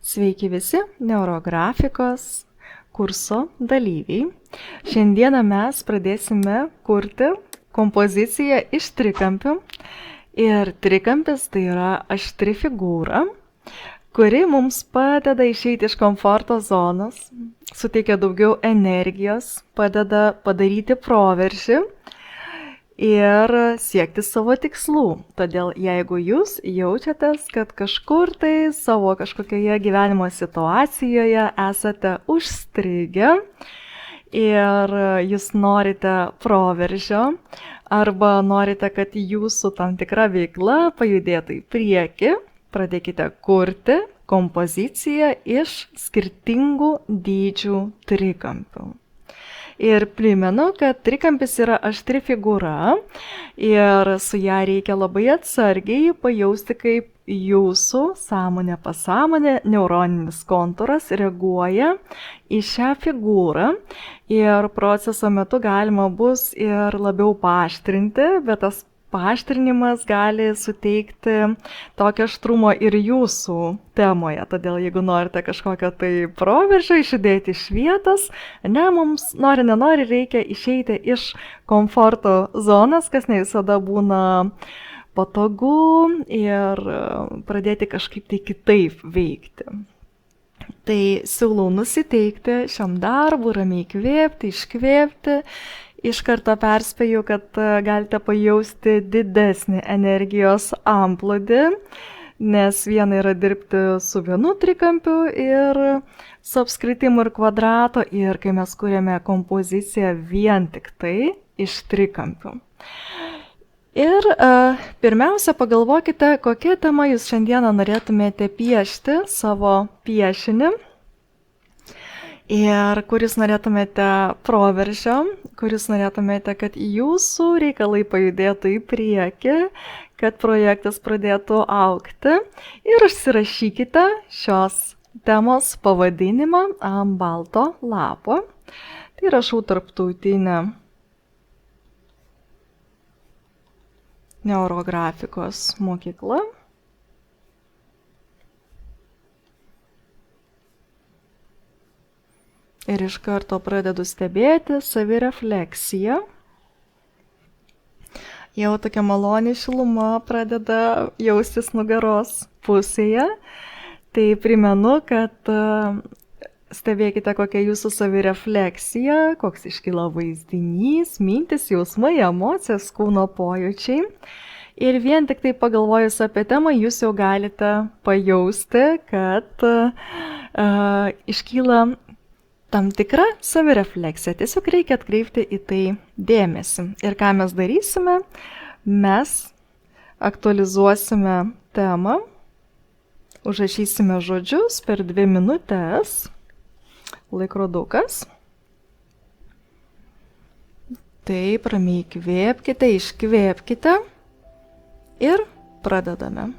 Sveiki visi neurografikos kurso dalyviai. Šiandieną mes pradėsime kurti kompoziciją iš trikampių. Ir trikampis tai yra aštri figūra, kuri mums padeda išeiti iš komforto zonos, suteikia daugiau energijos, padeda padaryti proveržį ir siekti savo tikslų. Todėl jeigu jūs jaučiatės, kad kažkur tai savo kažkokioje gyvenimo situacijoje esate užstrigę ir jūs norite proveržio arba norite, kad jūsų tam tikra veikla pajudėtų į priekį, pradėkite kurti kompoziciją iš skirtingų dydžių trikampių. Ir primenu, kad trikampis yra aštri figūra ir su ją reikia labai atsargiai pajausti, kaip jūsų sąmonė pasąmonė, neuroninis kontūras reaguoja į šią figūrą. Ir proceso metu galima bus ir labiau paaštrinti, bet tas paaštrinimas gali suteikti tokio aštrumo ir jūsų temoje. Todėl jeigu norite kažkokio tai proveržio išjudėti iš vietos, mums nenori reikia išeiti iš komforto zonos, kas ne visada būna patogu, ir pradėti kažkaip tai kitaip veikti. Tai siūlau nusiteikti šiam darbui, ramiai įkvėpti, iškvėpti. Iš karto perspėju, kad galite pajausti didesnį energijos antplūdį, nes viena yra dirbti su vienu trikampiu ir su apskritimu ir kvadrato, ir kai mes kūrėme kompoziciją vien tik tai iš trikampių. Ir pirmiausia, pagalvokite, kokią temą jūs šiandieną norėtumėte piešti savo piešinį. Ir kur jūs norėtumėte proveržio, kur jūs norėtumėte, kad jūsų reikalai pajudėtų į priekį, kad projektas pradėtų augti. Ir užsirašykite šios temos pavadinimą ant balto lapo. Tai rašau Tarptautinė neurografikos mokykla. Ir iš karto pradedu stebėti savirefleksiją. Jau tokia maloni šiluma pradeda jaustis nugaros pusėje. Tai primenu, kad stebėkite, kokia jūsų savirefleksija, koks iškyla vaizdinys, mintis, jausmai, emocijos, kūno pojūčiai. Ir vien tik tai pagalvojus apie temą, jūs jau galite pajausti, kad iškyla tam tikra savirefleksija. Tiesiog reikia atkreipti į tai dėmesį. Ir ką mes darysime? Mes aktualizuosime temą, užrašysime žodžius per 2 minutės. Laikrodukas. Taip, ramiai įkvėpkite, iškvėpkite ir pradedame.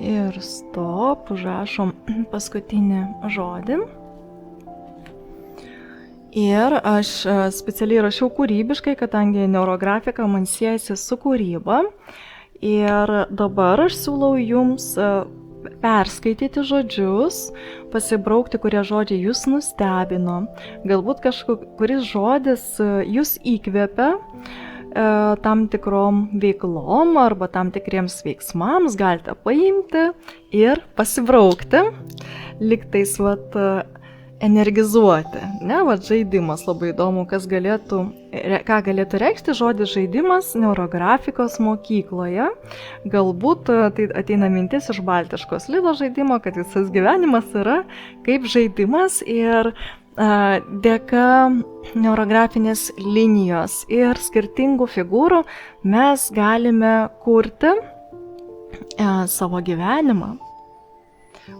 Ir stop, užrašom paskutinį žodį. Ir aš specialiai rašiau kūrybiškai, kadangi neurografika man siejasi su kūryba. Ir dabar aš siūlau jums perskaityti žodžius, pasibraukti, kurie žodžiai jūs nustebino. Galbūt kažkuris žodis jūs įkvepia tam tikrom veiklom arba tam tikriems veiksmams, galite paimti ir pasibraukti, lygtais energizuoti. Žaidimas labai įdomu, ką galėtų reikšti žodis žaidimas neurografikos mokykloje. Galbūt tai ateina mintis iš baltiškos Lido žaidimo, kad visas gyvenimas yra kaip žaidimas ir dėka neurografinės linijos ir skirtingų figūrų mes galime kurti savo gyvenimą,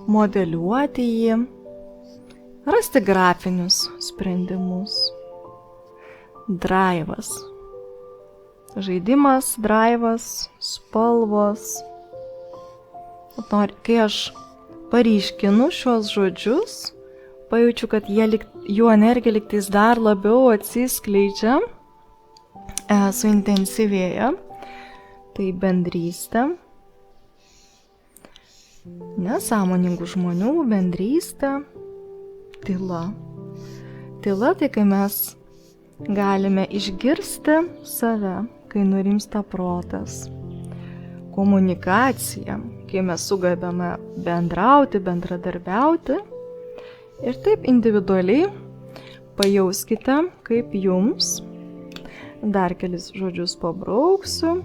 modeliuoti jį, rasti grafinius sprendimus. Draivas. Žaidimas, draivas, spalvos. Kai aš paryškinu šios žodžius, pajaučiu, kad jų energija lygtais dar labiau atsiskleidžia, suintensyvėja. Tai bendrystė. Nesąmoningų žmonių bendrystė. Tyla. Tyla tai, kai mes galime išgirsti save, kai nurimsta protas. Komunikacija, kai mes sugebame bendrauti, bendradarbiauti. Ir taip individualiai pajauskite, kaip jums. Dar kelis žodžius pabrauksiu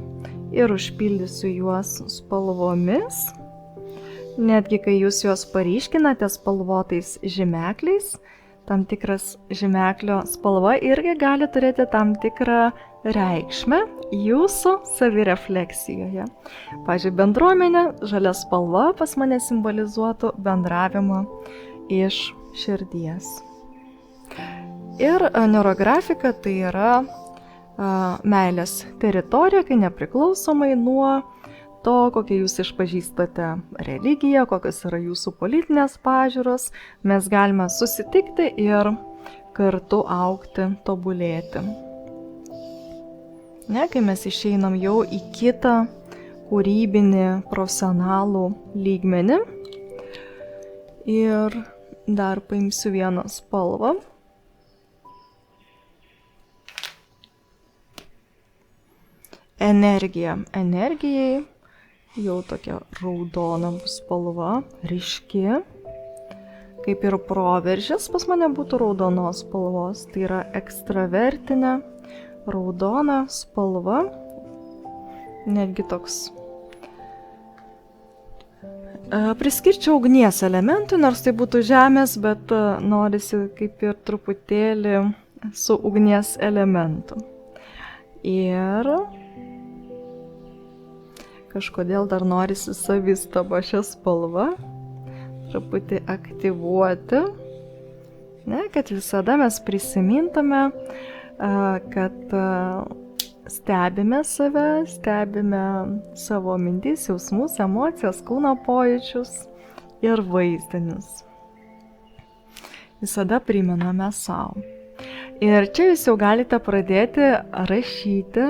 ir užpildysiu juos spalvomis. Netgi kai jūs juos paryškinate spalvotais žymekliais, tam tikras žymeklio spalva irgi gali turėti tam tikrą reikšmę jūsų savirefleksijoje. Pavyzdžiui, bendruomenė, žalia spalva pas mane simbolizuotų bendravimą iš širdies. Ir neurografika tai yra meilės teritorija, kai nepriklausomai nuo to, kokią jūs išpažįstate religiją, kokios yra jūsų politinės pažiūros, mes galime susitikti ir kartu augti, tobulėti. Kai mes išeinam jau į kitą kūrybinį, profesionalų lygmenį. Ir dar paimsiu vieną spalvą. Energija. Energijai jau tokia raudona spalva, ryški, kaip ir proveržis pas mane būtų raudonos spalvos, tai yra ekstravertinė raudona spalva, netgi toks. Priskirčiau ugnies elementui, nors tai būtų žemės, bet norisi kaip ir truputėlį su ugnies elementu. Ir kažkodėl dar norisi savistabą šią spalvą truputį aktyvuoti, kad visada mes prisimintume, kad stebime save, stebime savo mintis, jausmus, emocijas, kūno pojūčius ir vaizdinius. Visada primename savo. Ir čia jūs jau galite pradėti rašyti,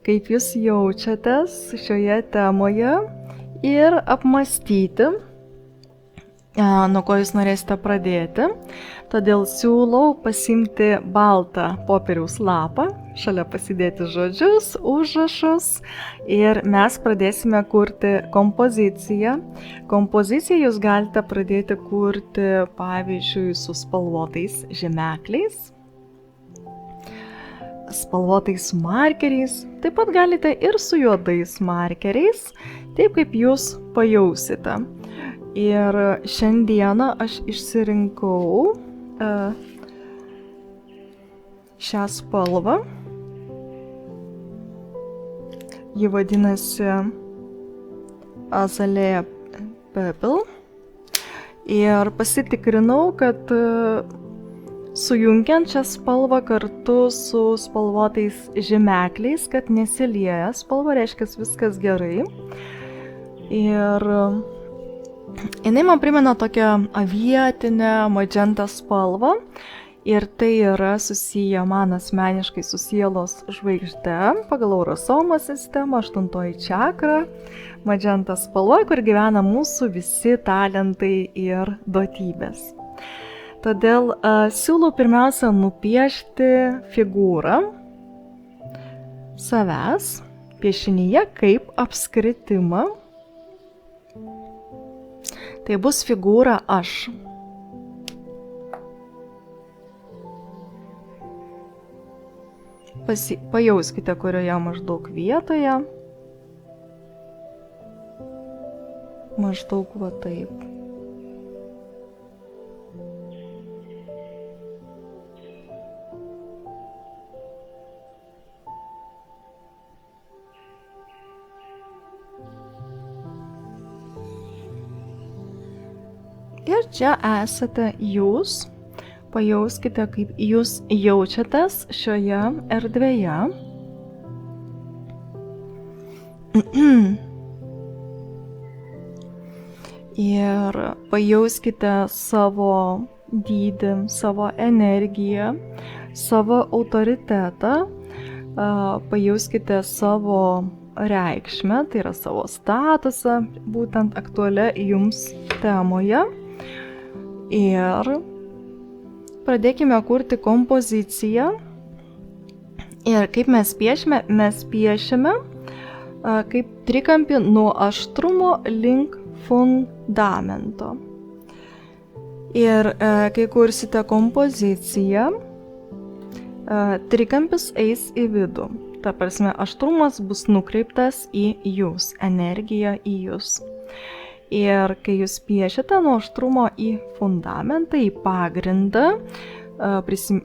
kaip jūs jaučiatės šioje temoje ir apmąstyti, nuo ko jūs norėsite pradėti. Todėl siūlau pasiimti baltą popieriaus lapą, šalia pasidėti žodžius, užrašus ir mes pradėsime kurti kompoziciją. Kompoziciją jūs galite pradėti kurti, pavyzdžiui, su spalvotais žymekliais, spalvotais markeriais, taip pat galite ir su juodais markeriais, taip kaip jūs pajausite. Ir šiandieną aš išsirinkau šią spalvą. Ji vadinasi Azalea Purple. Ir pasitikrinau, kad sujungiant šią spalvą kartu su spalvotais žymekliais, kad nesilieja spalva, reiškia viskas gerai. Ir jinai man primena tokią avietinę magentą spalvą. Ir tai yra susiję man asmeniškai su sielos žvaigžde pagal Aurasomo sistemą, 8 čakra, magenta spalva, kur gyvena mūsų visi talentai ir duotybės. Todėl siūlau pirmiausia nupiešti figūrą savęs piešinyje kaip apskritimą. Tai bus figūra aš. Pajauskite, kurioje maždaug vietoje. Maždaug va taip. Ir čia esate jūs. Pajauskite, kaip jūs jaučiatės šioje erdvėje. Ir pajauskite savo dydį, savo energiją, savo autoritetą. Pajauskite savo reikšmę, tai yra savo statusą, būtent aktualią jums temoje. Ir pradėkime kurti kompoziciją. Ir kaip mes piešime? Mes piešime kaip trikampį nuo aštrumo link fundamento. Ir kai kursite kompoziciją, trikampis eis į vidų. Ta prasme, aštrumas bus nukreiptas į jūs, energiją į jūs. Ir kai jūs piešite nuo aštrumo į fundamentą, į pagrindą,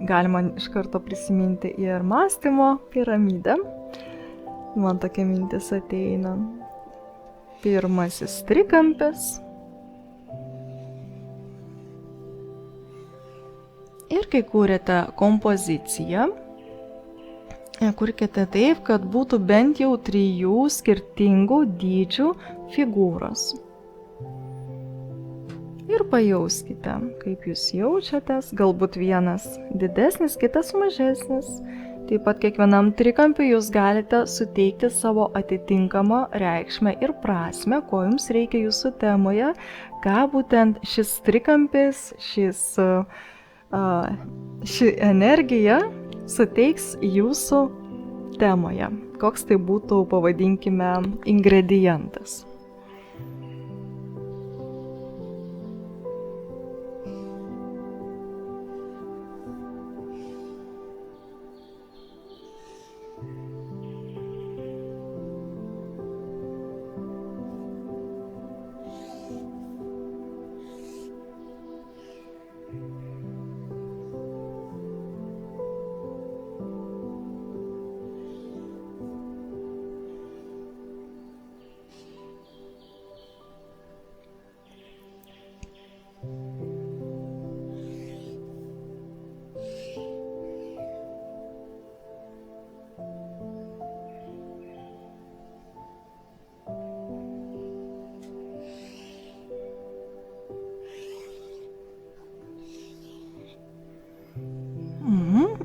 galima iš karto prisiminti ir mąstymo piramidę. Man tokia mintis ateina. Pirmasis trikampis. Ir kai kūrėte kompoziciją, kurkite taip, kad būtų bent jau 3 skirtingų dydžių figūros. Ir pajauskite, kaip jūs jaučiatės, galbūt vienas didesnis, kitas mažesnis. Taip pat kiekvienam trikampiui jūs galite suteikti savo atitinkamą reikšmę ir prasmę, ko jums reikia jūsų temoje, ką būtent šis trikampis, ši energija suteiks jūsų temoje. Koks tai būtų, pavadinkime, ingredientas.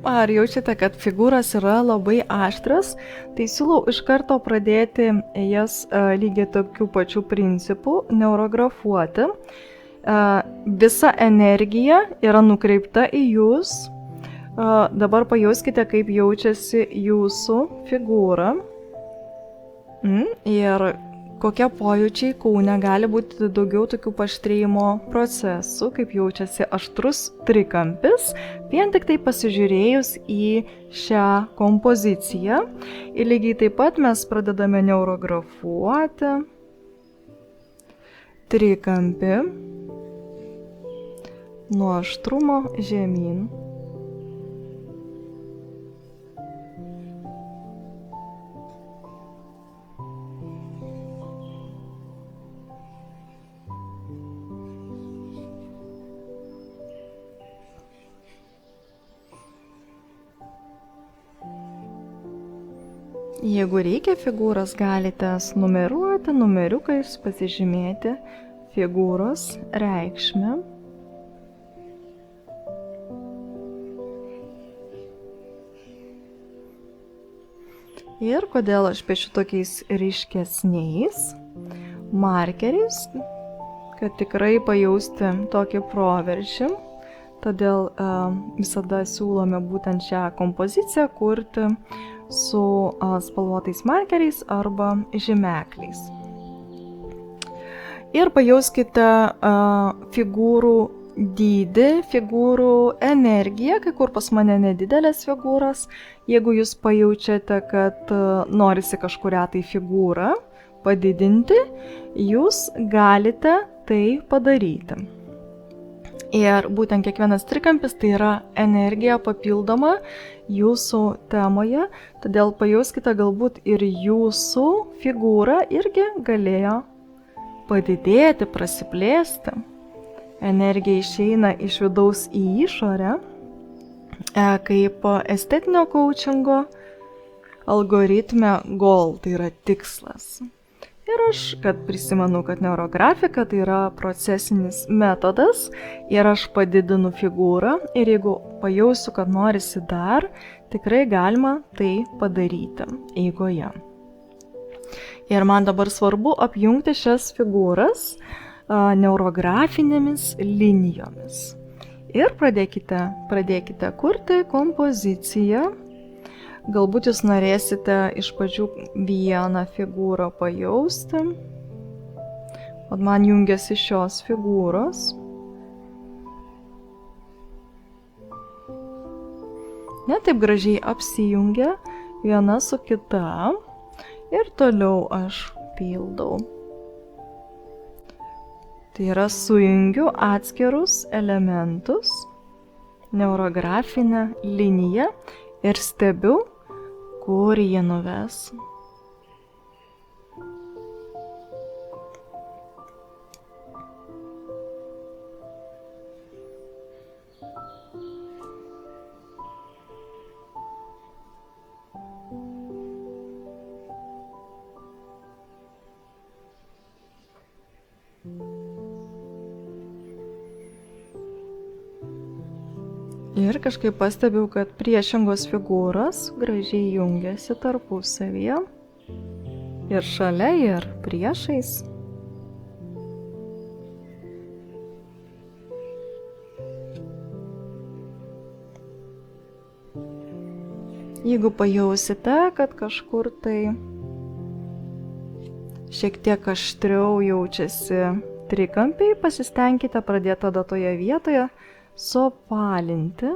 Ar jaučiate, kad figūros yra labai aštras, tai siūlau iš karto pradėti jas lygiai tokių pačių principų neurografuoti. Visa energija yra nukreipta į jūs. Dabar pajauskite, kaip jaučiasi jūsų figūra. Ir kokie pojūčiai kūne, gali būti daugiau tokių paaštrėjimo procesų, kaip jaučiasi aštrus trikampis, vien tik tai pasižiūrėjus į šią kompoziciją. Ir lygiai taip pat mes pradedame neurografuoti trikampį nuo aštrumo žemyn. Jeigu reikia figūras, galite numeruoti, numeriukais pasižymėti figūros reikšmę. Ir kodėl aš piešiu tokiais ryškesniais markeriais, kad tikrai pajausti tokį proveržį. Todėl visada siūlome būtent šią kompoziciją kurti su spalvotais markeriais arba žymekliais. Ir pajauskite figūrų dydį, figūrų energiją, kai kur pas mane nedidelės figūros. Jeigu jūs pajaučiate, kad norisi kažkurią tai figūrą padidinti, jūs galite tai padaryti. Ir būtent kiekvienas trikampis tai yra energija papildoma jūsų temoje, todėl pajauskite, galbūt ir jūsų figūra irgi galėjo padidėti, prasiplėsti. Energija išeina iš vidaus į išorę, kaip estetinio coachingo algoritme GOAL, tai yra tikslas. Ir aš, kad prisimenu, kad neurografika tai yra procesinis metodas ir aš padidinu figūrą ir jeigu pajausiu, kad norisi dar, tikrai galima tai padaryti eigoje. Ir man dabar svarbu apjungti šias figūras neurografinėmis linijomis. Ir pradėkite kurti kompoziciją. Galbūt jūs norėsite iš pradžių vieną figūrą pajausti. O man jungiasi šios figūros. Ne taip gražiai apsijungia viena su kita. Ir toliau aš pildau. Tai yra sujungiu atskirus elementus, neurografinę liniją ir stebiu, kur jie nuves. Ir kažkaip pastebiu, kad priešingos figūros gražiai jungiasi tarpusavyje. Ir šalia, ir priešais. Jeigu pajausite, kad kažkur tai šiek tiek aštriau jaučiasi trikampiai, pasistengkite pradėti tada toje vietoje suopalinti.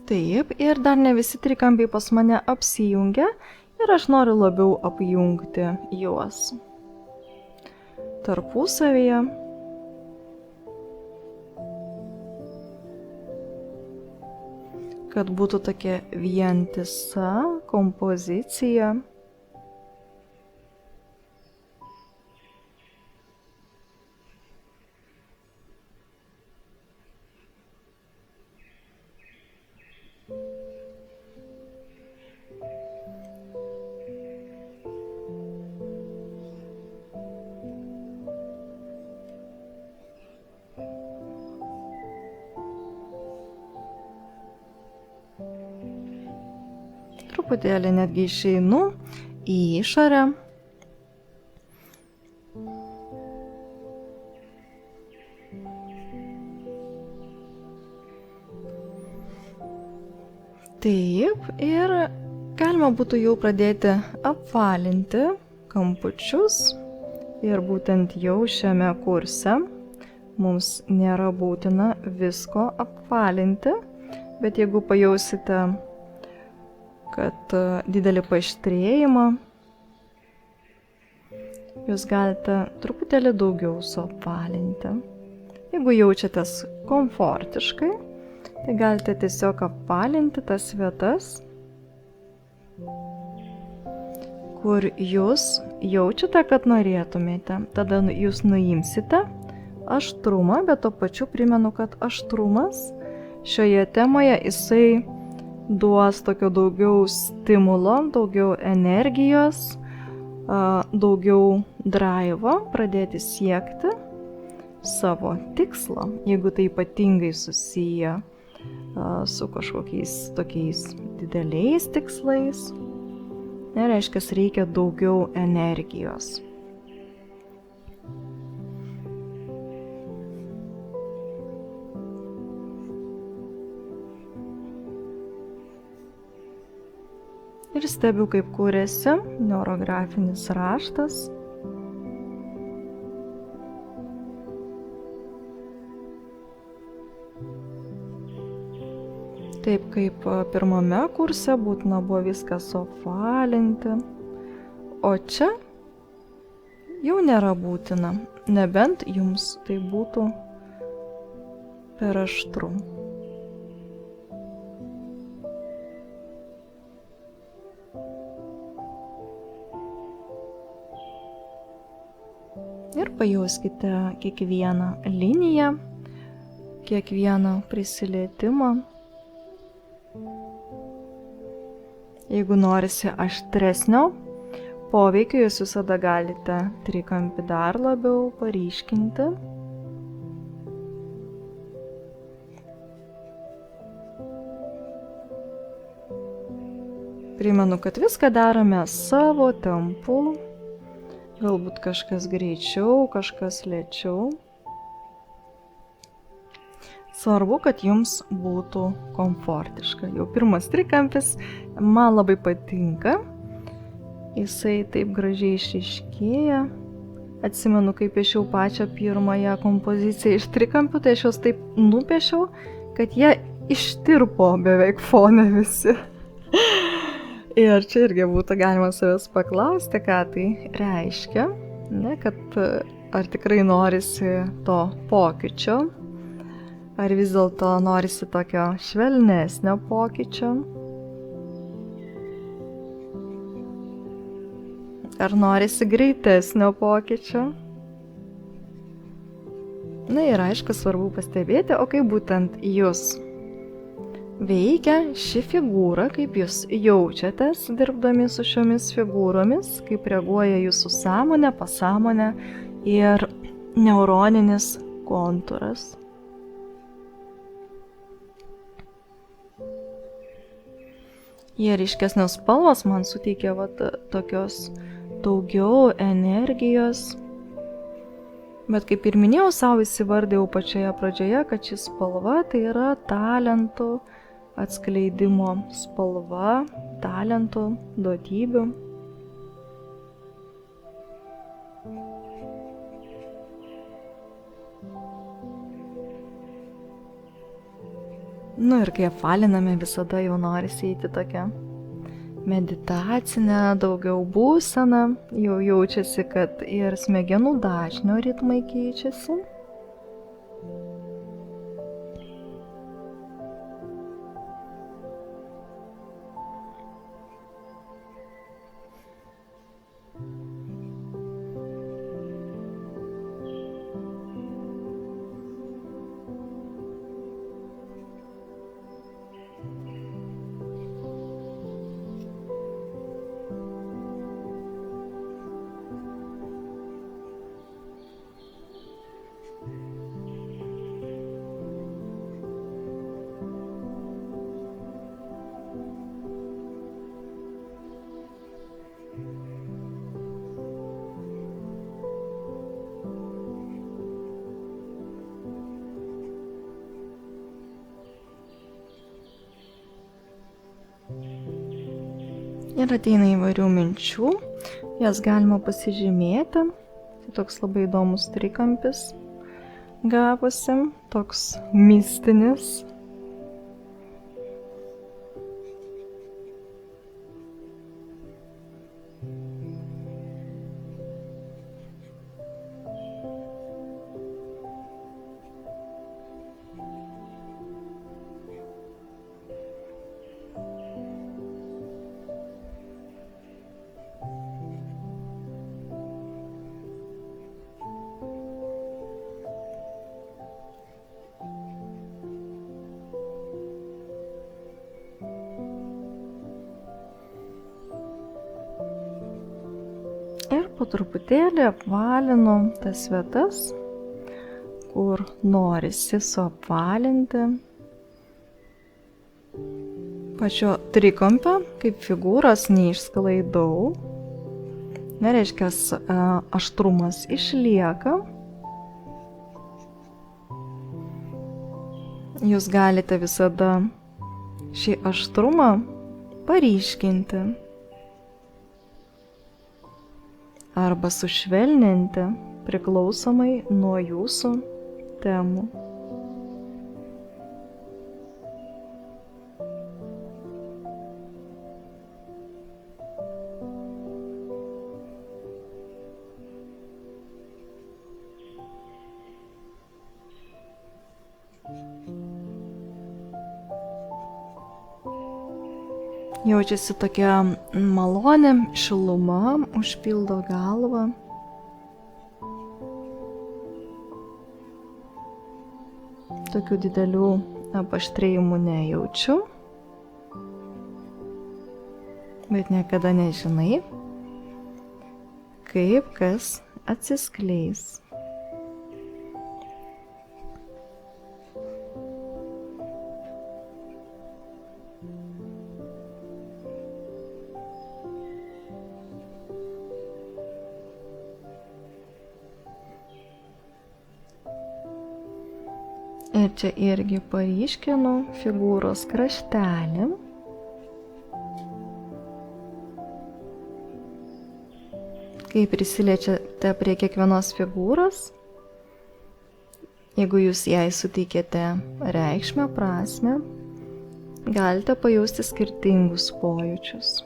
Taip, ir dar ne visi trikampiai pas mane apsijungia. Ir aš noriu labiau apjungti juos tarpusavyje. Kad būtų tokia vientisa kompozicija. Truputėlį netgi išeinu į išorę. Taip, ir galima būtų jau pradėti apvalinti kampučius. Ir būtent jau šiame kurse mums nėra būtina visko apvalinti, bet jeigu pajausite, kad didelį paaštrėjimą, jūs galite truputėlį daugiau suapvalinti. Jeigu jaučiatės komfortiškai, tai galite tiesiog apvalinti tas vietas, kur jūs jaučiate, kad norėtumėte. Tada jūs nuimsite aštrumą, bet tuo pačiu primenu, kad aštrumas šioje temoje jisai duos tokio daugiau stimulo, daugiau energijos, daugiau draivo pradėti siekti savo tikslo, jeigu tai ypatingai susiję su kažkokiais tokiais dideliais tikslais. Nereiškia, reikia daugiau energijos. Ir stebiu, kaip kūrėsi neurografinis raštas. Taip kaip pirmame kurse būtina buvo viską suapvalinti, o čia jau nėra būtina, nebent jums tai būtų per aštru. Ir pajauskite kiekvieną liniją, kiekvieną prisilietimą. Jeigu norisi aštresnio poveikio, jūs visada galite trikampį dar labiau paryškinti. Primenu, kad viską darome savo tempu. Galbūt kažkas greičiau, kažkas lėčiau. Svarbu, kad jums būtų komfortiška. Jau pirmas trikampis man labai patinka. Jisai taip gražiai išryškėja. Atsimenu, kai piešiau pačią pirmąją kompoziciją iš trikampių, tai aš juos taip nupiešiau, kad jie ištirpo beveik fone visi. Ir čia irgi būtų galima savęs paklausti, ką tai reiškia, kad ar tikrai norisi to pokyčio, ar vis dėlto norisi tokio švelnesnio pokyčio, ar norisi greitesnio pokyčio. Na ir aišku, svarbu pastebėti, o kaip būtent jūs veikia ši figūra, kaip jūs jaučiatės dirbdami su šiomis figūromis, kaip reaguoja jūsų sąmonė, pasąmonė ir neuroninis kontūras. Jie ryškesnės spalvos man suteikia tokios daugiau energijos. Bet kaip ir minėjau, savo įsivardėjau pačioje pradžioje, kad ši spalva tai yra talentų atskleidimo spalva, talentų, duotybių. Nu ir kai apvaliname, visada jau norisi eiti tokią meditacinę, daugiau būseną, jau jaučiasi, kad ir smegenų dažnio ritmai keičiasi. Ir ateina įvairių minčių, jas galima pasižymėti. Tai toks labai įdomus trikampis gavosi, toks mistinis. Ir po truputėlį apvalinu tas vietas, kur norisi suapvalinti. Pačio trikampio kaip figūros neišsklaidau. Nereiškia, aštrumas išlieka. Jūs galite visada šį aštrumą paryškinti arba sušvelninti priklausomai nuo jūsų temų. Jaučiasi tokia malonė, šiluma užpildo galvą. Tokių didelių paaštrėjimų nejaučiu, bet niekada nežinai, kaip kas atsiskleis. Ir čia irgi paryškinu figūros kraštelį. Kai prisiliečiate prie kiekvienos figūros, jeigu jūs jai suteikėte reikšmę, prasmę, galite pajausti skirtingus pojūčius.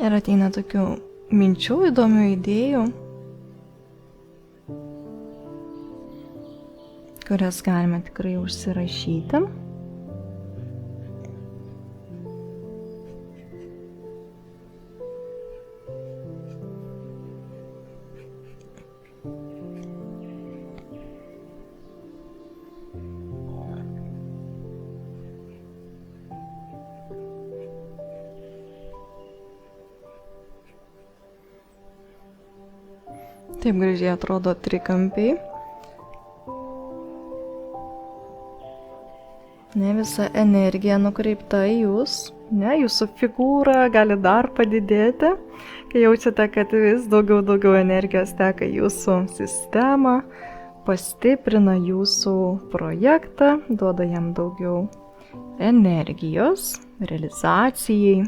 Ir ateina tokių minčių, įdomių idėjų, kurias galime tikrai užsirašyti. Taip gražiai atrodo trikampiai. Ne visa energija nukreipta į jūs, ne, jūsų figūra gali dar padidėti, kai jaučiate, kad vis daugiau energijos teka į jūsų sistemą, pastiprina jūsų projektą, duoda jam daugiau energijos, realizacijai.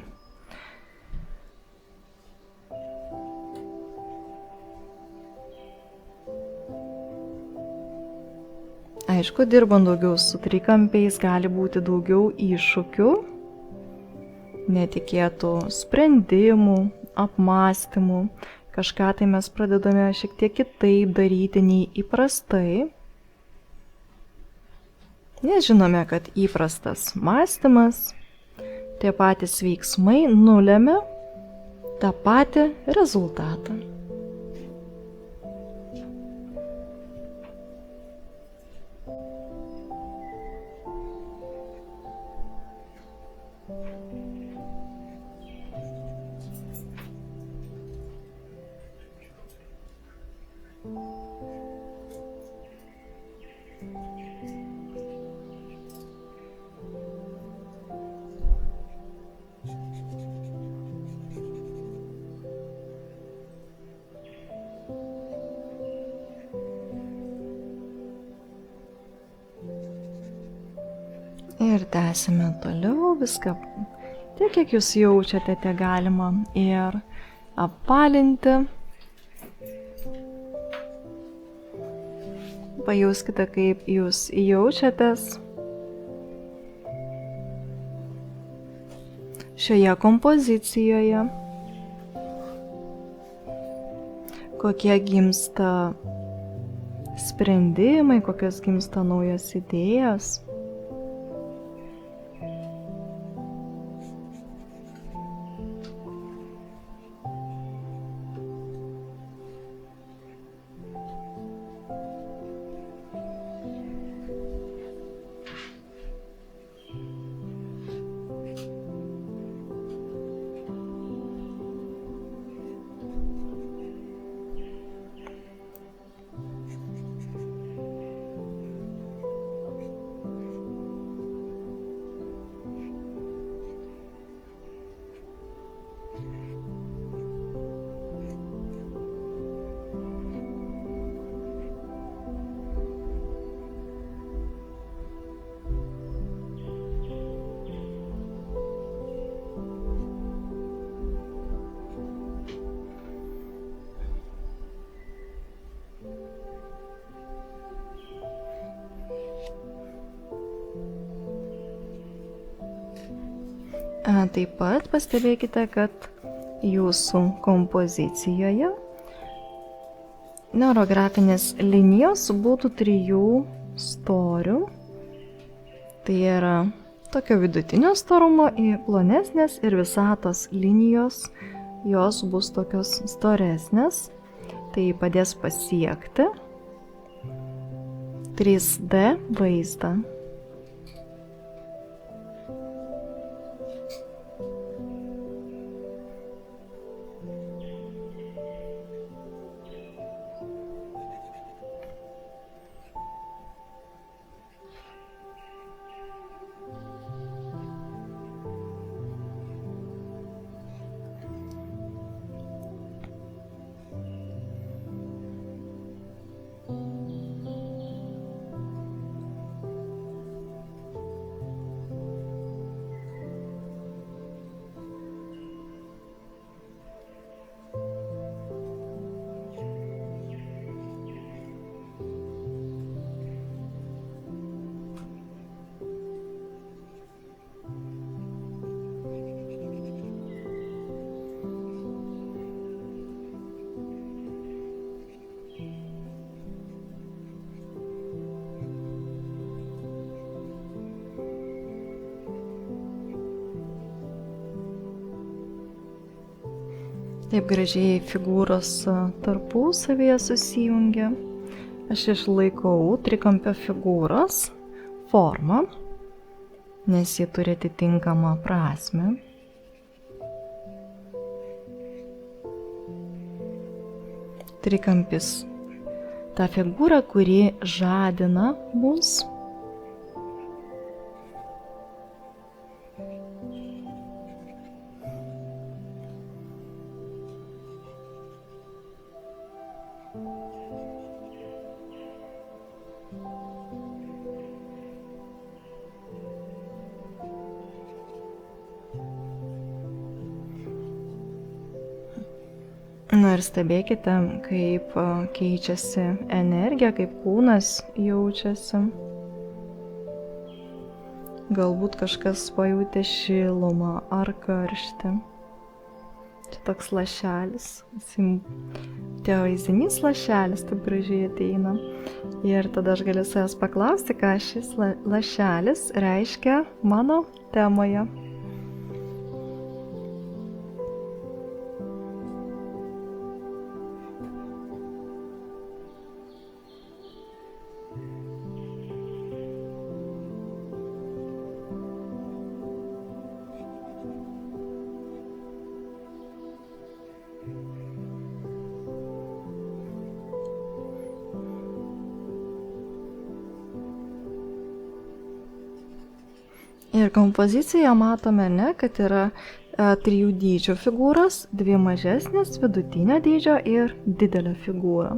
Aišku, dirbant daugiau su trikampiais gali būti daugiau iššūkių, netikėtų sprendimų, apmąstymų. Kažką tai mes pradedame šiek tiek kitaip daryti nei įprastai. Nes žinome, kad įprastas mąstymas, tie patys veiksmai nulemia tą patį rezultatą. Ir tęsime toliau viską. Tiek, kiek jūs jaučiate, tiek galima ir apvalinti. Pajauskite, kaip jūs jaučiatės šioje kompozicijoje, kokie gimsta sprendimai, kokios gimsta naujos idėjos. Taip pat pastebėkite, kad jūsų kompozicijoje neurografinės linijos būtų 3 storių. Tai yra tokio vidutinio storumo į plonesnės ir visatos linijos, jos bus tokios storesnės. Tai padės pasiekti 3D vaizdą. Taip gražiai figūros tarpusavyje susijungia. Aš išlaikau trikampio figūros formą, nes ji turi atitinkamą prasmę. Trikampis – ta figūra, kuri žadina mus. Ir stebėkite, kaip keičiasi energija, kaip kūnas jaučiasi. Galbūt kažkas pajutė šilumą ar karštį. Čia toks lašelis. Tie vaizdinys lašelis taip gražiai ateina. Ir tada aš galiu savęs paklausti, ką šis lašelis reiškia mano temoje. Ir kompozicijoje matome, kad yra 3 dydžių figūros, 2 mažesnės, vidutinio dydžio ir didelė figūra.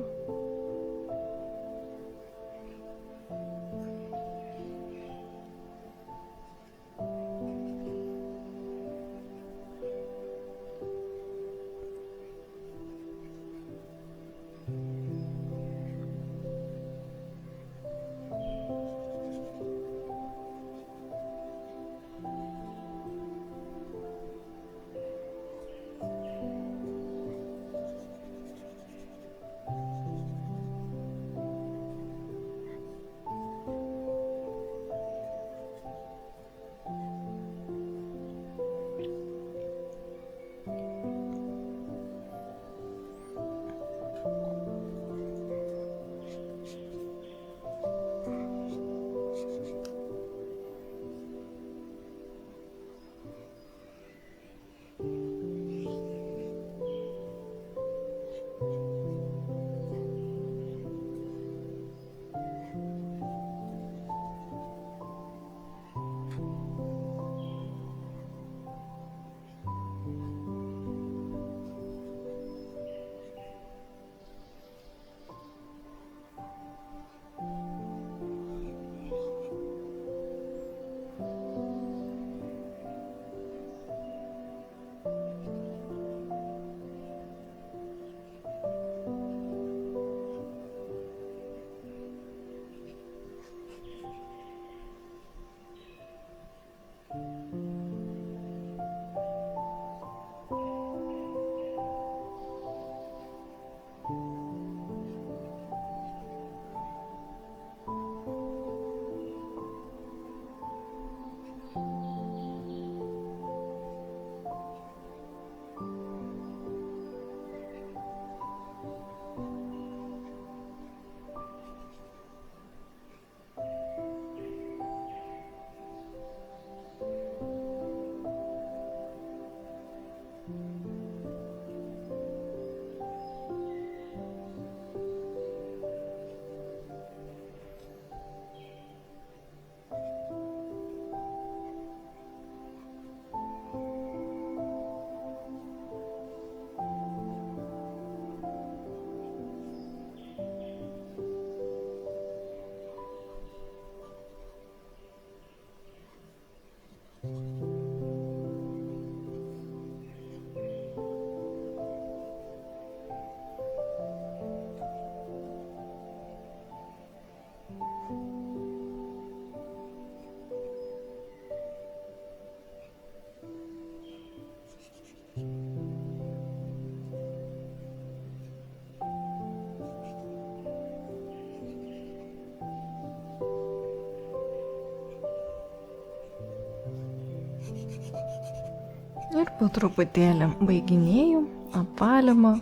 Ir po truputėlį baiginėju apvalymą.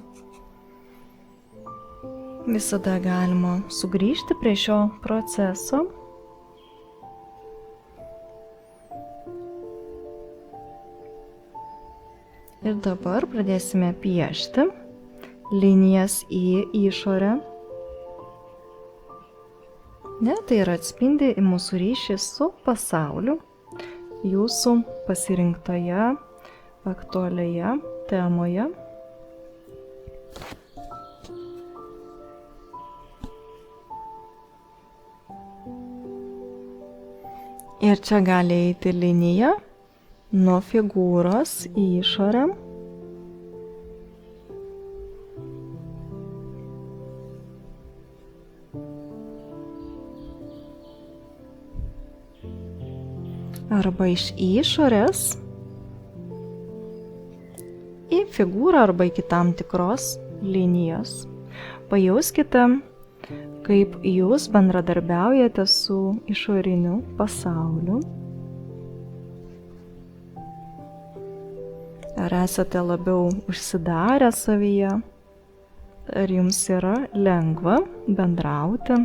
Visada galima sugrįžti prie šio proceso. Ir dabar pradėsime piešti linijas į išorę. Tai yra atspindi mūsų ryšį su pasauliu, jūsų pasirinktoje aktualioje temoje. Ir čia gali eiti linija nuo figūros į išorę. Arba iš išorės į figūrą arba iki tam tikros linijos. Pajauskite, kaip jūs bendradarbiaujate su išoriniu pasauliu. Ar esate labiau užsidarę savyje? Ar jums yra lengva bendrauti?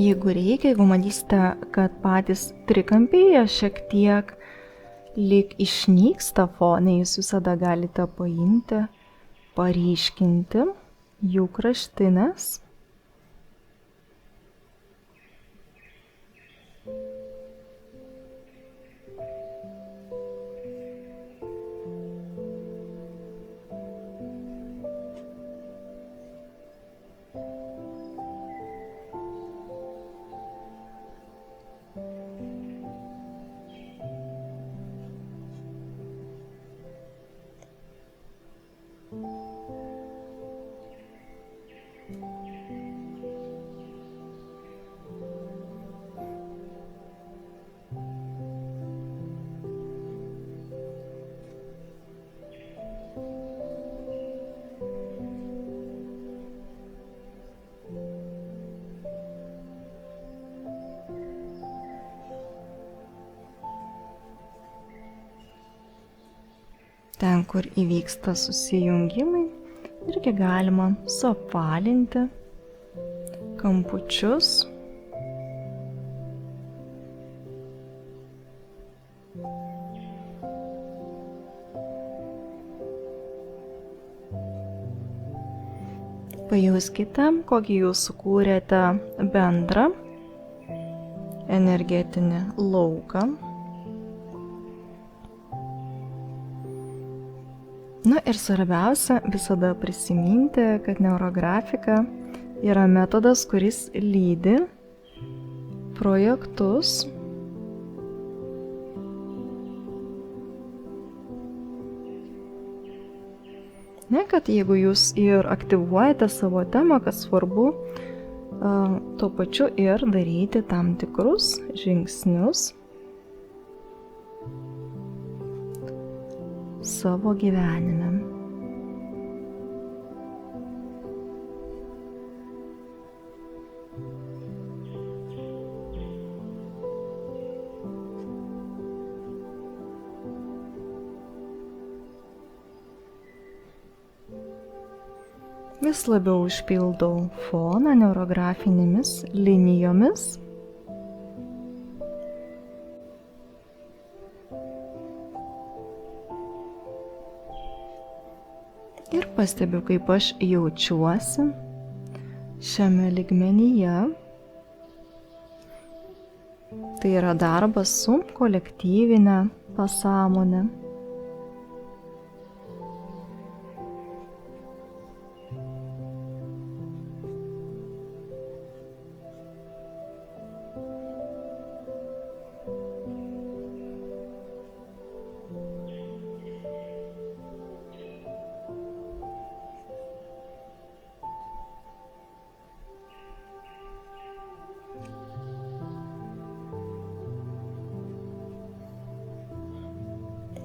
Jeigu reikia, jeigu matysite, kad patys trikampiai šiek tiek lyg išnyksta fone, jūs visada galite paimti, paryškinti jų kraštines. Ten, kur įvyksta susijungimai, irgi galima suapvalinti kampučius. Pajauskite, kokį jūs sukūrėte bendrą energetinį lauką. Ir svarbiausia visada prisiminti, kad neurografika yra metodas, kuris lydi projektus. Kad jeigu jūs ir aktyvuojate savo temą, kas svarbu, tuo pačiu ir daryti tam tikrus žingsnius savo gyvenime. Vis labiau užpildau foną neurografinėmis linijomis. Ir pastebiu, kaip aš jaučiuosi šiame lygmenyje. Tai yra darbas su kolektyvinė pasąmonė.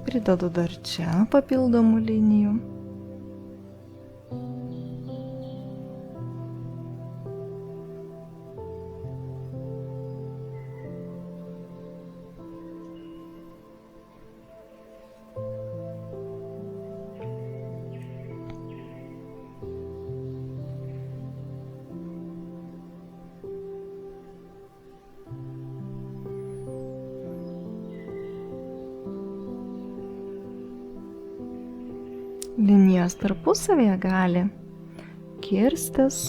Pridedu dar čia papildomų linijų. Linijos tarpusavėje gali kirstis.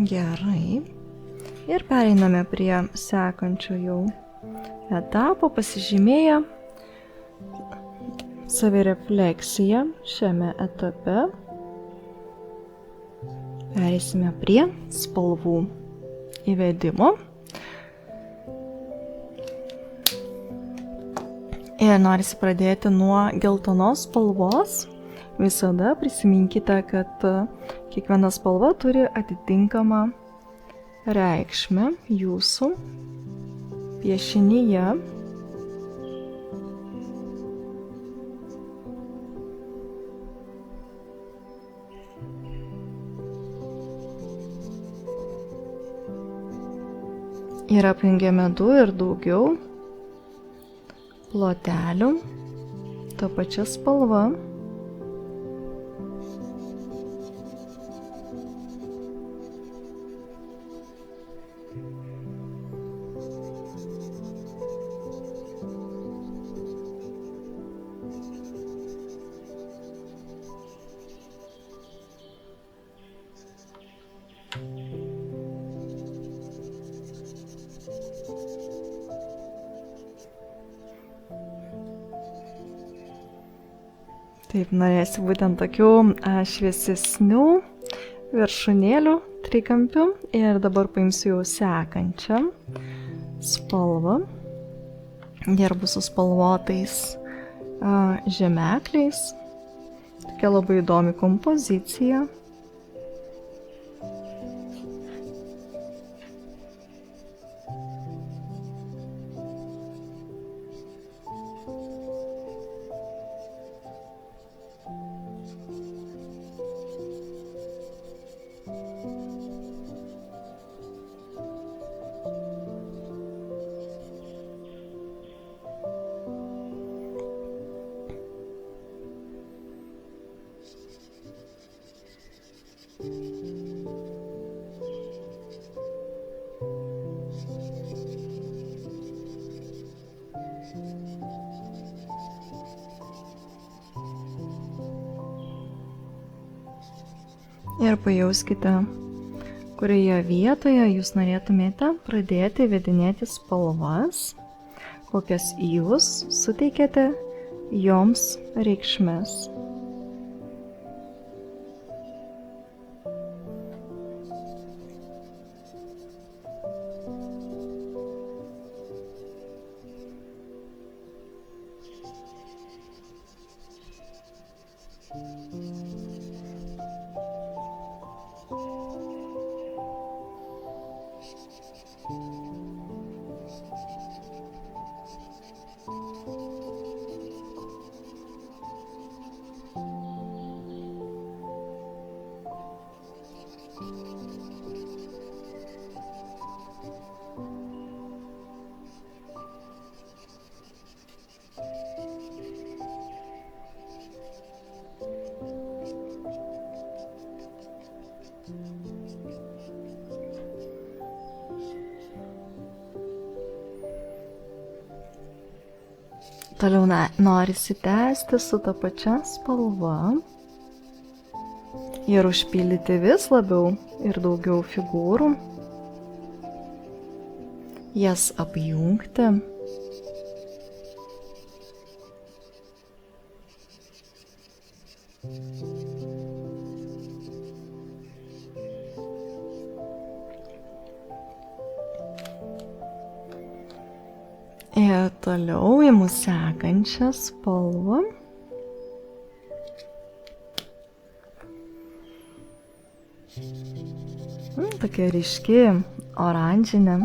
Gerai. Ir pereiname prie sekančio jau etapo, pasižymėję savirefleksiją šiame etape. Pereisime prie spalvų įvedimo. Ir norisi pradėti nuo geltonos spalvos. Visada prisiminkite, kad kiekviena spalva turi atitinkamą reikšmę jūsų piešinyje. Ir apjungiame 2 ir daugiau plotelių ta pačia spalva. Taip, norėsiu būtent tokių šviesesnių viršūnėlių trikampių. Ir dabar paimsiu jau sekančią spalvą. Dirbu su spalvotais žemekliais. Tokia labai įdomi kompozicija. Ir pajauskite, kurioje vietoje jūs norėtumėte pradėti įvedinėti spalvas, kokias jūs suteikėte joms reikšmes. Toliau norisi tęsti su ta pačia spalva ir užpildyti vis labiau ir daugiau figūrų. jas apjungti. Ir toliau į mūsų sekančią spalvą. Tokia ryški oranžinė.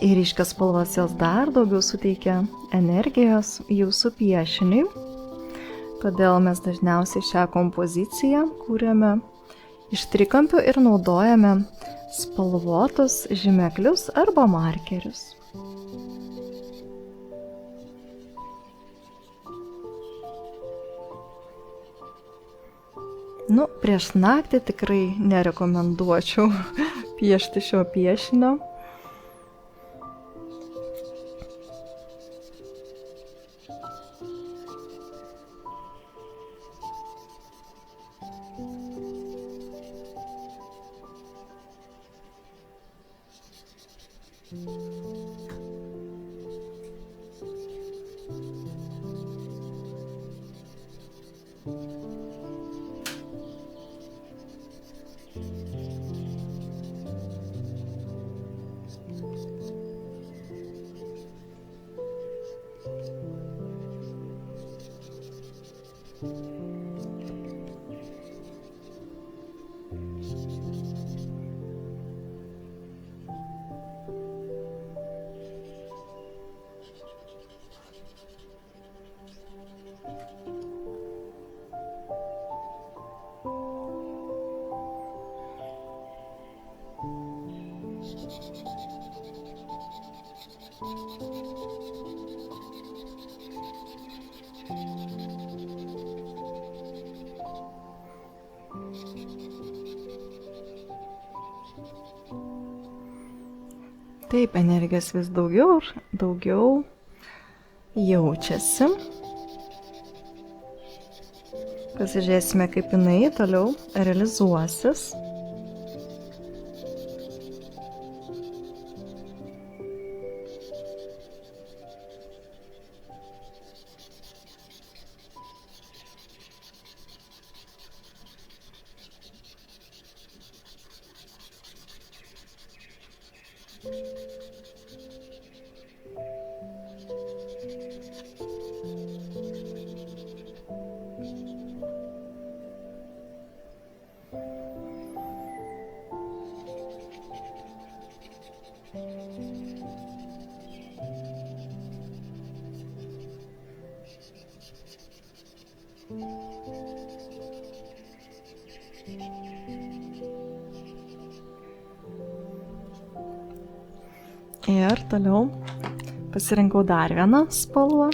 Ir ryškios spalvos jos dar daugiau suteikia energijos jūsų piešiniui. Todėl mes dažniausiai šią kompoziciją kūrėme iš trikampių ir naudojame spalvotus žymeklius arba markerius. Prieš naktį tikrai nerekomenduočiau piešti šio piešinio. Taip, energijos vis daugiau ir daugiau jaučiasi. Pasižiūrėsime, kaip jinai toliau realizuosis. Ir toliau pasirinkau dar vieną spalvą.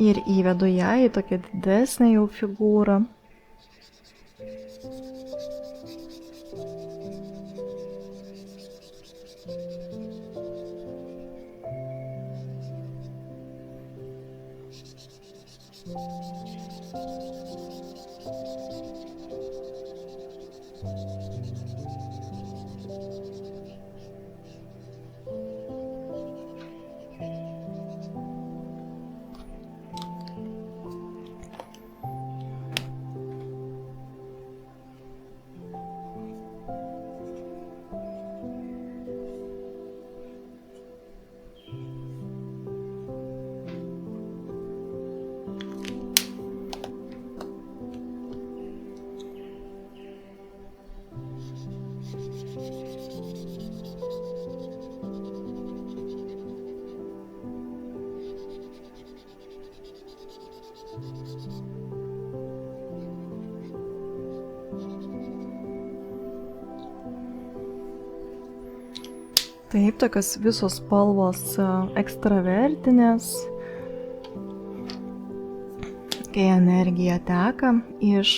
Ir įvedu ją į tokią didesnę jau figūrą. Taip, tokios visos spalvos ekstravertinės, kai energija teka iš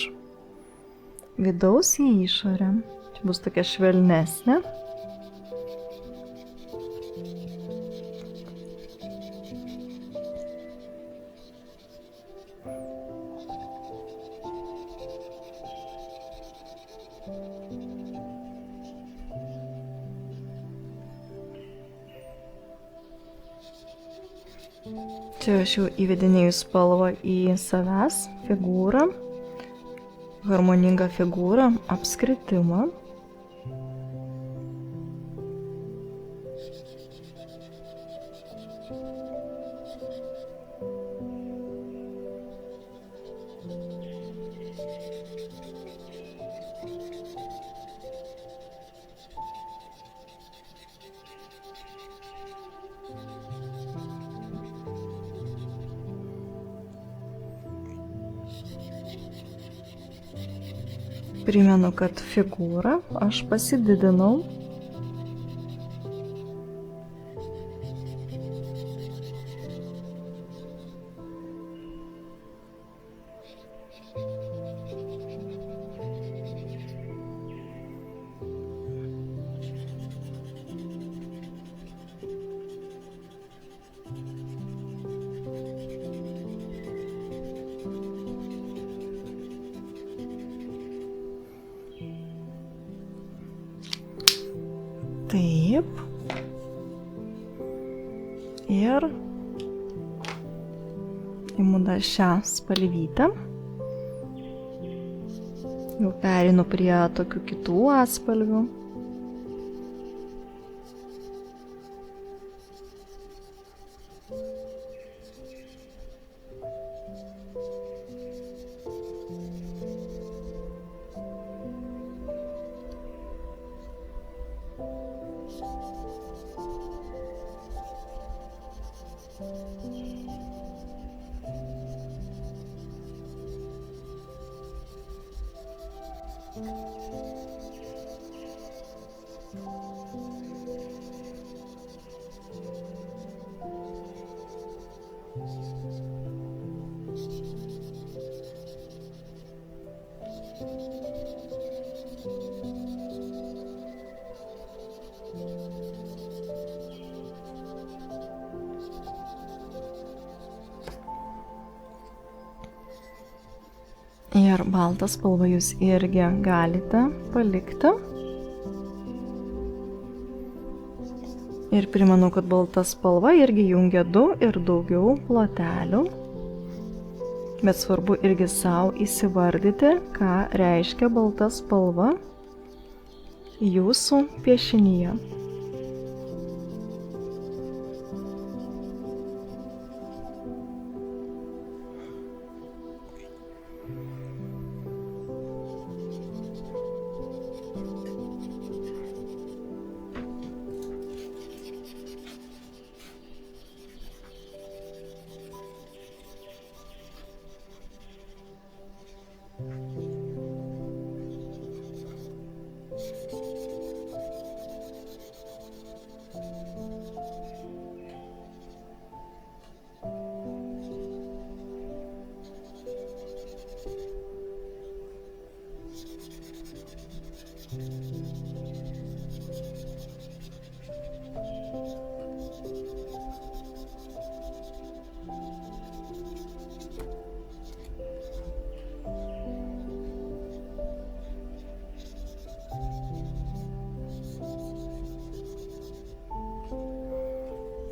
vidaus į išorę. Čia bus tokia švelnesnė. Čia aš jau įvedinėjau spalvą į savęs figūrą, harmoningą figūrą, apskritimą. Primenu, kad figūrą aš pasididinau. Taip. Ir imu dar šią spalvytę. Jau pereinu prie tokių kitų atspalvių. Ir baltą spalvą jūs irgi galite palikti. Ir primenu, kad balta spalva irgi jungia 2 ir daugiau plotelių. Bet svarbu irgi savo įsivardyti, ką reiškia balta spalva jūsų piešinyje.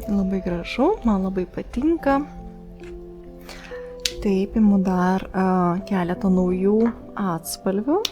Labai gražu, man labai patinka. Taip, imu dar keletą naujų atspalvių.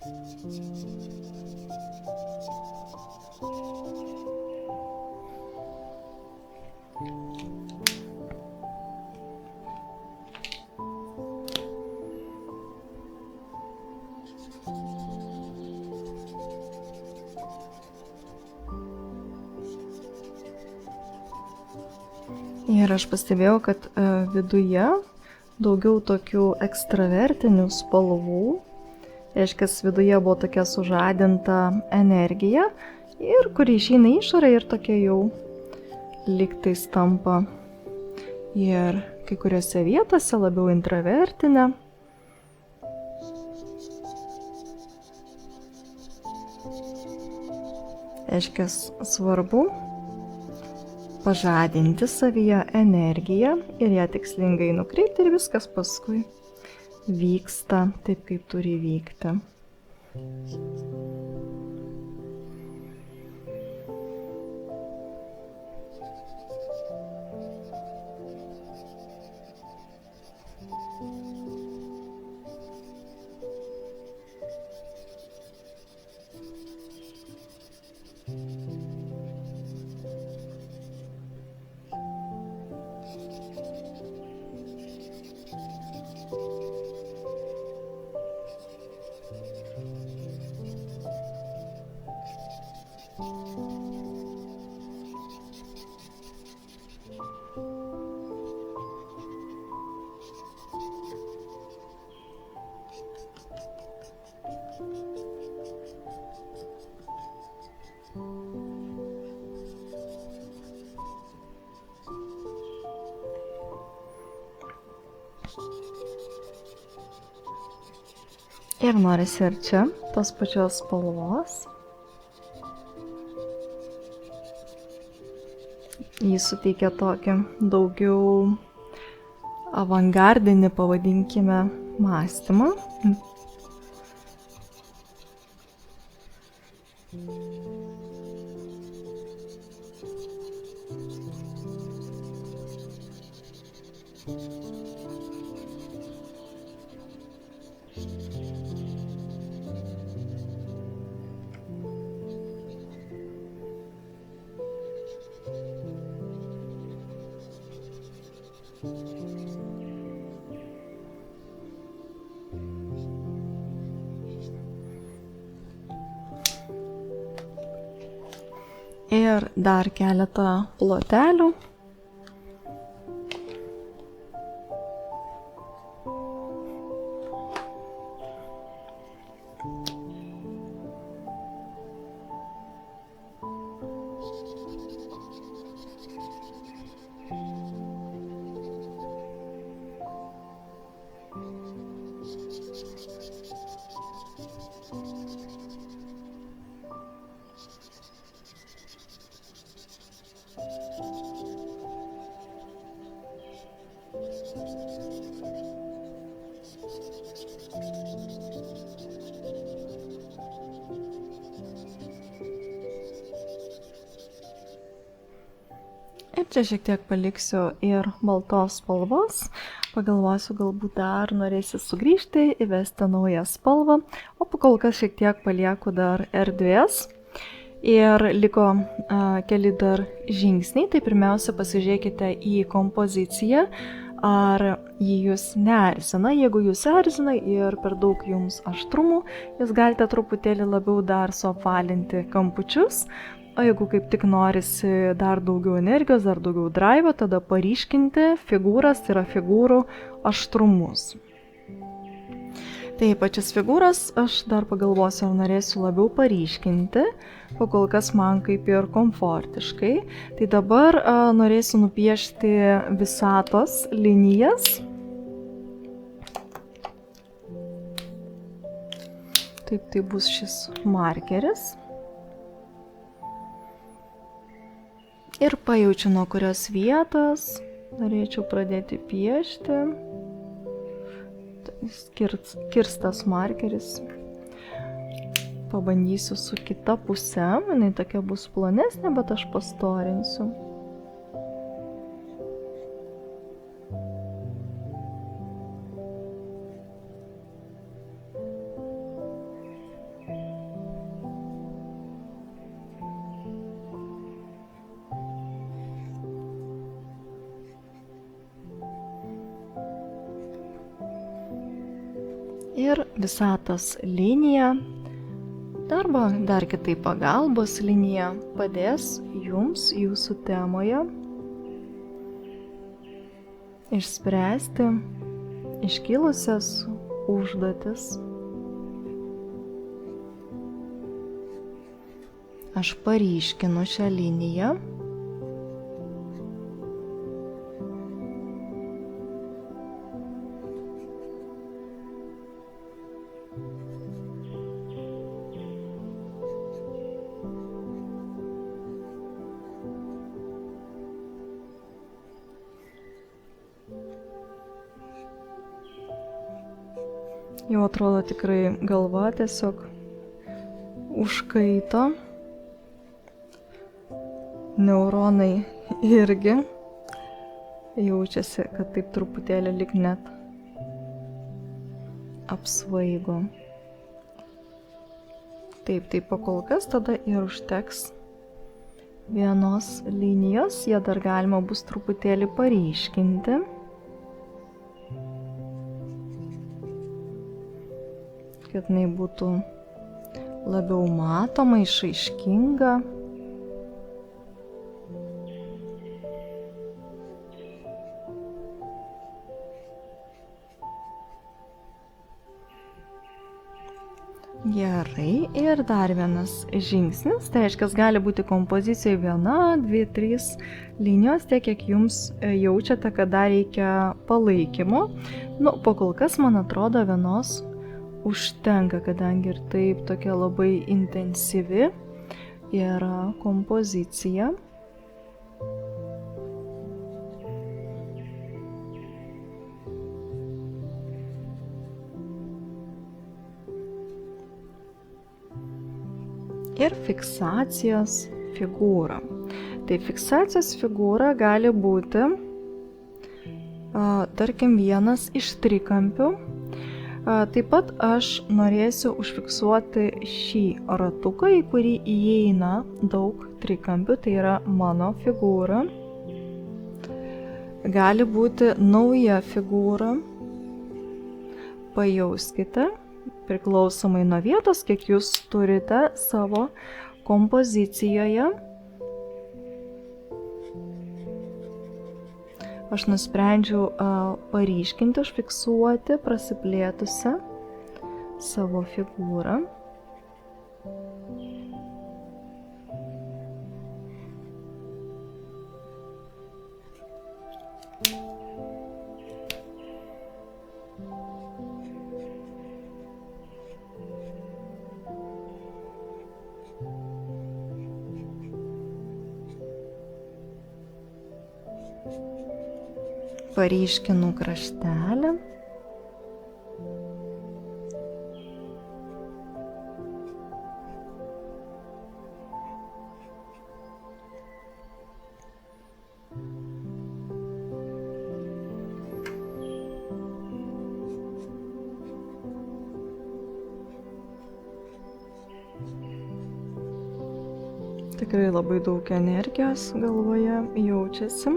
Ir aš pastebėjau, kad viduje daugiau tokių ekstravertinių spalvų. Reiškia, viduje buvo tokia sužadinta energija ir kuri išeina į išorę ir tokia jau lygtais tampa ir kai kuriuose vietose labiau intravertinė. Reiškia, svarbu pažadinti savyje energiją ir ją tikslingai nukreipti ir viskas paskui vyksta taip, kaip turi vykti. Ir norisi ir čia tos pačios spalvos. Jis suteikia tokį daugiau avangardinį, pavadinkime, mąstymą. Ir dar keletą plotelių. Ir čia šiek tiek paliksiu ir baltos spalvos. Pagalvosiu, galbūt dar norėsiu sugrįžti, įvesti naują spalvą, o kol kas šiek tiek palieku dar erdvės. Ir liko keli dar žingsniai, tai pirmiausia pasižiūrėkite į kompoziciją, ar ji jūs neerzina. Jeigu jūs erzina ir per daug jums aštrumų, jūs galite truputėlį labiau dar suapvalinti kampučius. O jeigu kaip tik norisi dar daugiau energijos, dar daugiau drivo, tada paryškinti figūras, tai yra figūrų aštrumus. Tai pačias figūras aš dar pagalvosiu, ar norėsiu labiau paryškinti, o kol kas man kaip ir komfortiškai. Tai dabar norėsiu nupiešti visatos linijas. Taip, tai bus šis markeris. Ir pajaučiu, nuo kurios vietos norėčiau pradėti piešti. Kirstas markeris. Pabandysiu su kita puse, jinai tokia bus plonesnė, bet aš pastorinsiu. Ir visatos linija arba dar kitaip pagalbos linija padės jums jūsų temoje išspręsti iškilusias užduotis. Aš paryškinu šią liniją. Jau atrodo tikrai galva tiesiog užkaito. Neuronai irgi jaučiasi, kad taip truputėlį lyg net apsvaigo. Taip, tai pakol kas tada ir užteks vienos linijos, ją dar galima bus truputėlį paryškinti. Kad jinai būtų labiau matoma, išraiškinga. Gerai, ir dar vienas žingsnis, tai reiškia, gali būti kompozicijoje 1, 2, 3 linijos, tiek kiek jums jaučiate, kad dar reikia palaikymo. Pakol kas, man atrodo, vienos užtenka, kadangi ir taip tokia labai intensyvi yra kompozicija. Ir fiksacijos figūra. Tai fiksacijos figūra gali būti, tarkim, vienas iš trikampių. Taip pat aš norėsiu užfiksuoti šį ratuką, į kurį įeina daug trikampių, tai yra mano figūra. Gali būti nauja figūra. Pajauskite, priklausomai nuo vietos, kiek jūs turite savo kompozicijoje. Aš nusprendžiau paryškinti, užfiksuoti prasiplėtusią savo figūrą. Paryškinu kraštelį. Tikrai labai daug energijos galvoje jaučiasi.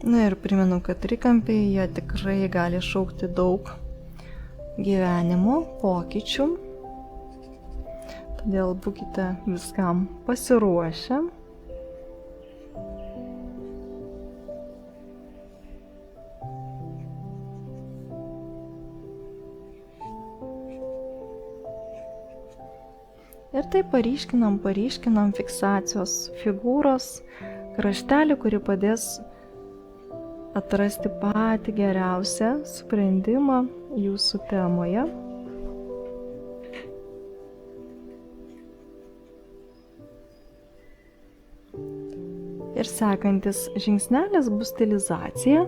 Na ir primenu, kad trikampiai jie tikrai gali šaukti daug gyvenimo pokyčių. Todėl būkite viskam pasiruošę. Ir taip paryškinam fiksacijos figūros kraštelį, kuri padės atrasti patį geriausią sprendimą jūsų temoje. ir sekantis žingsnelis bus stilizacija.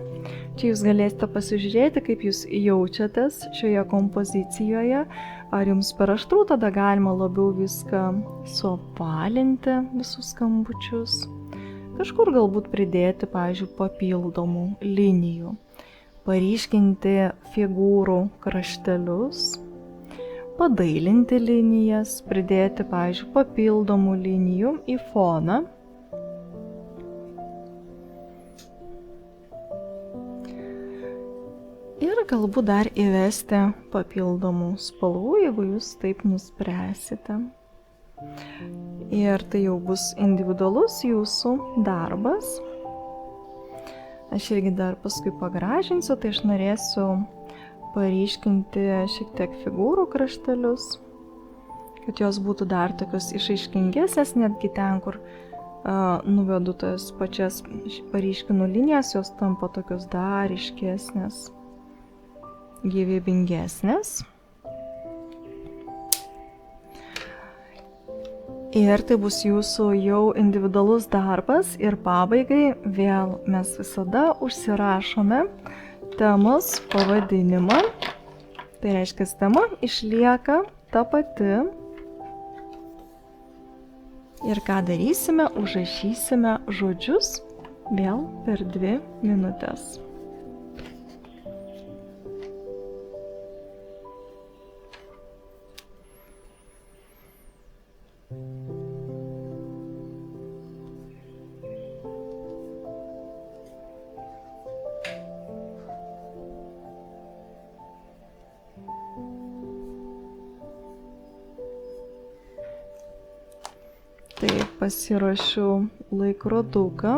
Čia jūs galėsite pasižiūrėti, kaip jūs jaučiatės šioje kompozicijoje. Ar jums per aštru, tada galima labiau viską suopalinti, visus skambučius. Kažkur galbūt pridėti, pavyzdžiui, papildomų linijų. Paryškinti figūrų kraštelius. Padailinti linijas, pridėti, pavyzdžiui, papildomų linijų į foną. Ir galbūt dar įvesti papildomų spalvų, jeigu jūs taip nuspręsite. Ir tai jau bus individualus jūsų darbas. Aš irgi dar paskui pagražinsiu, tai aš norėsiu paryškinti šiek tiek figūrų kraštelius, kad jos būtų dar tokios išaiškingesnės, netgi ten, kur nuvedu tas pačias paryškinu linijas, jos tampa tokios dar ryškesnės, gyvybingesnės. Ir tai bus jūsų jau individualus darbas ir pabaigai vėl mes visada užsirašome temos pavadinimą. Tai reiškia, tema išlieka ta pati. Ir ką darysime, užrašysime žodžius vėl per 2 minutės. Tai pasiruošiu laikroduką.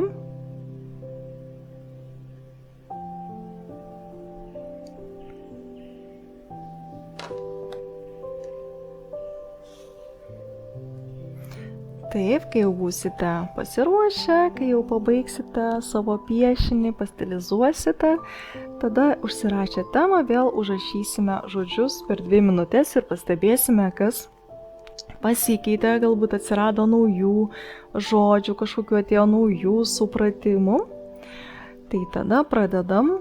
Taip, kai jau būsite pasiruošę, kai jau pabaigsite savo piešinį, pastilizuosite, tada užsirašę temą vėl užrašysime žodžius per 2 minutės ir pastebėsime, kas pasikeitė, galbūt atsirado naujų žodžių, kažkokių atėjo naujų supratimų. Tai tada pradedam.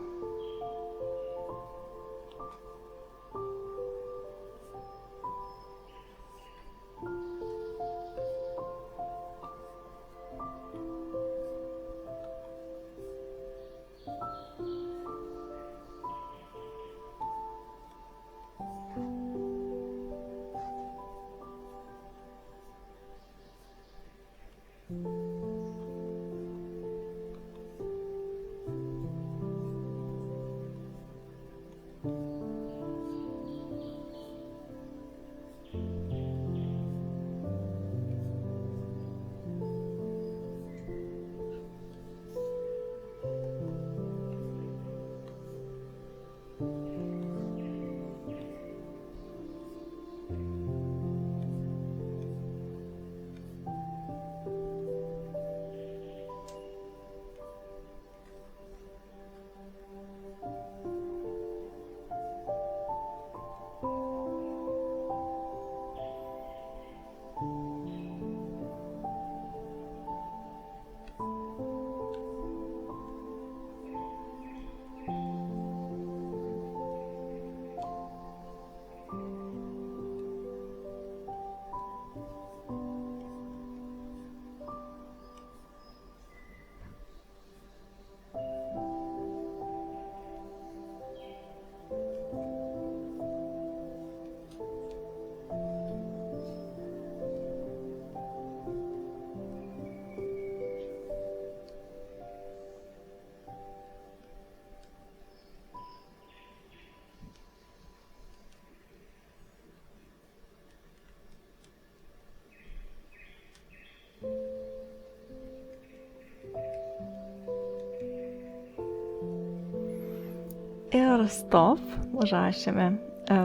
Ir stop, užrašėme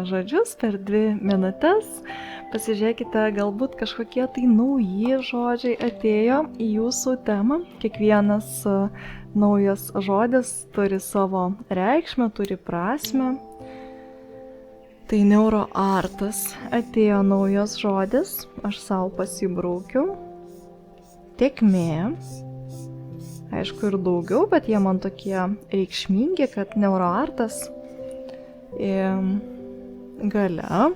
žodžius per 2 minutės. Pasižiūrėkite, galbūt kažkokie tai nauji žodžiai atėjo į jūsų temą. Kiekvienas naujas žodis turi savo reikšmę, turi prasmę. Tai neuroartas atėjo naujas žodis, aš savo pasibraukiu. Tėkmė. aišku, ir daugiau, bet jie man tokie reikšmingi, kad neuroartas galia,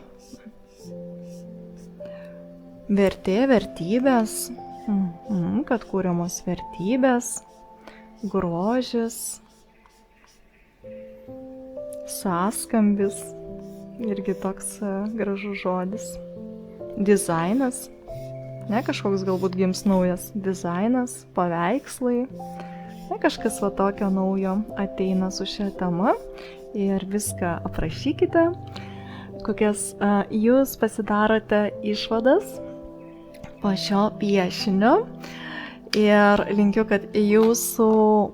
vertė, vertybės, kad kūriamos vertybės, grožis, sąskambis, irgi toks gražus žodis, dizainas, ne kažkoks galbūt gims naujas dizainas, paveikslai, ne kažkas va tokio naujo ateina su šia tema ir viską aprašykite, kokias jūs pasidarote išvadas po šio piešinio ir linkiu, kad jūsų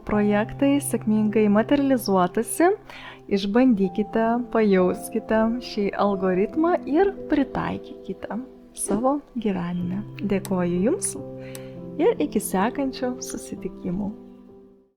projektai sėkmingai materializuotųsi, išbandykite, pajauskite šį algoritmą ir pritaikykite savo gyvenime. Dėkoju Jums ir iki sekančių susitikimų.